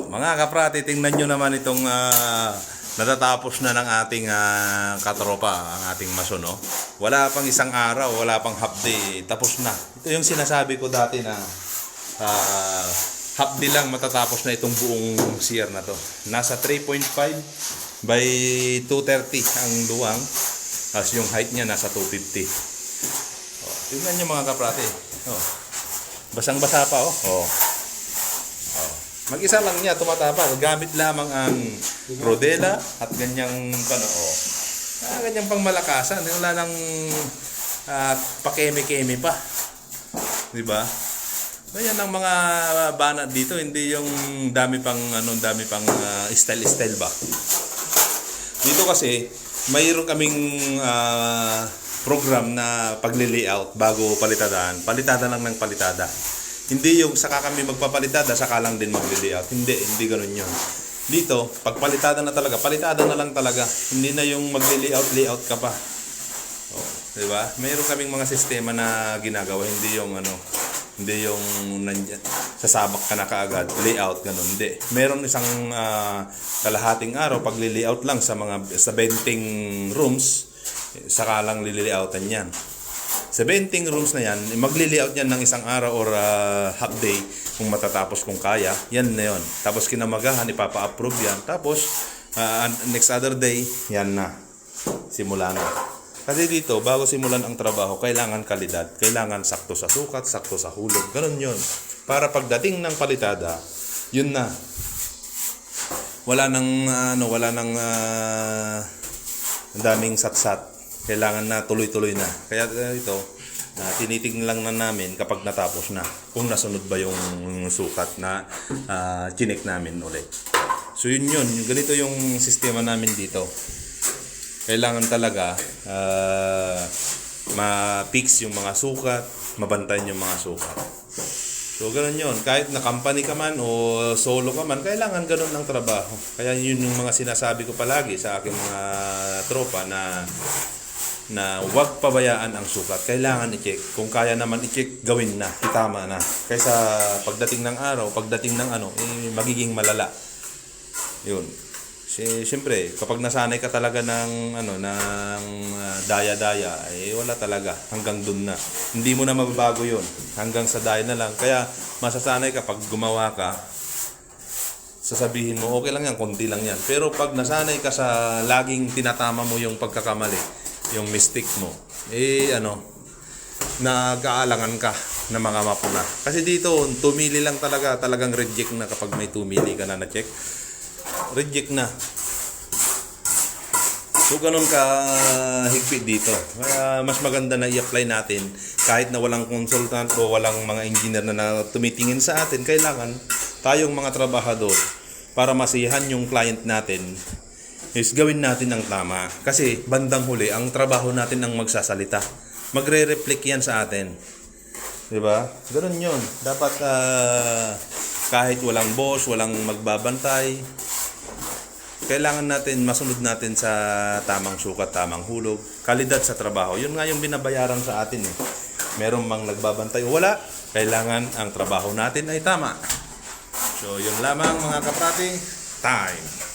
Mga kaprati, tingnan nyo naman itong natatapos na ng ating katropa, ang ating mason, no? Wala pang isang araw, wala pang half day, tapos na. Ito yung sinasabi ko dati na half day lang matatapos na itong buong CR na to. Nasa 3.5 by 230 ang luwang, as yung height niya nasa 250. Tingnan nyo mga kaprati. Basang-basa pa, Mag-isa lang niya tumatapa. Gamit lamang ang rodela at ganyang ganyang pangmalakasan. Wala nang pakeme-keme pa. 'Di ba? Yan ang mga banat dito, hindi yung dami pang style-style ba. Dito kasi mayroon kaming program na pagli-layout bago palitada lang ng palitada. Hindi yung saka kami magpapalitada, saka lang din magli-layout. Hindi ganoon yun. Dito, pag palitada na talaga, palitada na lang talaga. Hindi na yung magli-layout ka pa. Di ba? Mayroon kaming mga sistema na ginagawa, hindi yung sasabak ka na kaagad, layout, ganun. Hindi. Meron isang kalahating araw, pagli-layout lang sa 20 rooms, saka lang li-layoutan yan. Sa 20 rooms na yan, magli-layout yan ng isang araw or half day kung matatapos kung kaya. Yan na yun. Tapos kinamagahan, ipapa-approve yan. Tapos, next other day, yan na. Simula na. Kasi dito, bago simulan ang trabaho, kailangan kalidad. Kailangan sakto sa sukat, sakto sa hulog. Ganun yun. Para pagdating ng palitada, yun na. Wala nang ang daming satsat. Kailangan na tuloy-tuloy na. Kaya ito, tinitingnan lang na namin kapag natapos na. Kung nasunod ba yung sukat na chinek namin ulit. So yun. Ganito yung sistema namin dito. Kailangan talaga ma-fix yung mga sukat, mabantayan yung mga sukat. So ganun yun. Kahit na company ka man o solo ka man, kailangan ganun ang trabaho. Kaya yun yung mga sinasabi ko palagi sa aking mga tropa na huwag pabayaan ang sukat. Kailangan i-check. Kung kaya naman i-check, gawin na. Itama na. Kaysa pagdating ng araw, pagdating ng magiging malala. Yun. Siyempre, kapag nasanay ka talaga ng daya-daya, wala talaga. Hanggang dun na. Hindi mo na mababago yun. Hanggang sa daya na lang. Kaya masasanay ka pag gumawa ka, sasabihin mo, okay lang yan, konti lang yan. Pero pag nasanay ka sa laging tinatama mo yung pagkakamali, yung mistake mo, nag-aalangan ka na mga mapuna. Kasi dito, 2 mili lang talagang reject na kapag may 2 mili ka na na-check. Reject na. So, ganun ka higpit dito. Kaya mas maganda na i-apply natin kahit na walang consultant o walang mga engineer na tumitingin sa atin. Kailangan tayong mga trabahador para masiyahan yung client natin is gawin natin ang tama. Kasi bandang huli, ang trabaho natin ang magsasalita. Magre-reflect yan sa atin. Diba? Ganun yun. Dapat kahit walang boss, walang magbabantay, kailangan natin, masunod natin sa tamang sukat, tamang hulog, kalidad sa trabaho. Yun nga yung binabayaran sa atin. Meron mang nagbabantay o wala, kailangan ang trabaho natin ay tama. So yun lamang mga kaprati. Time!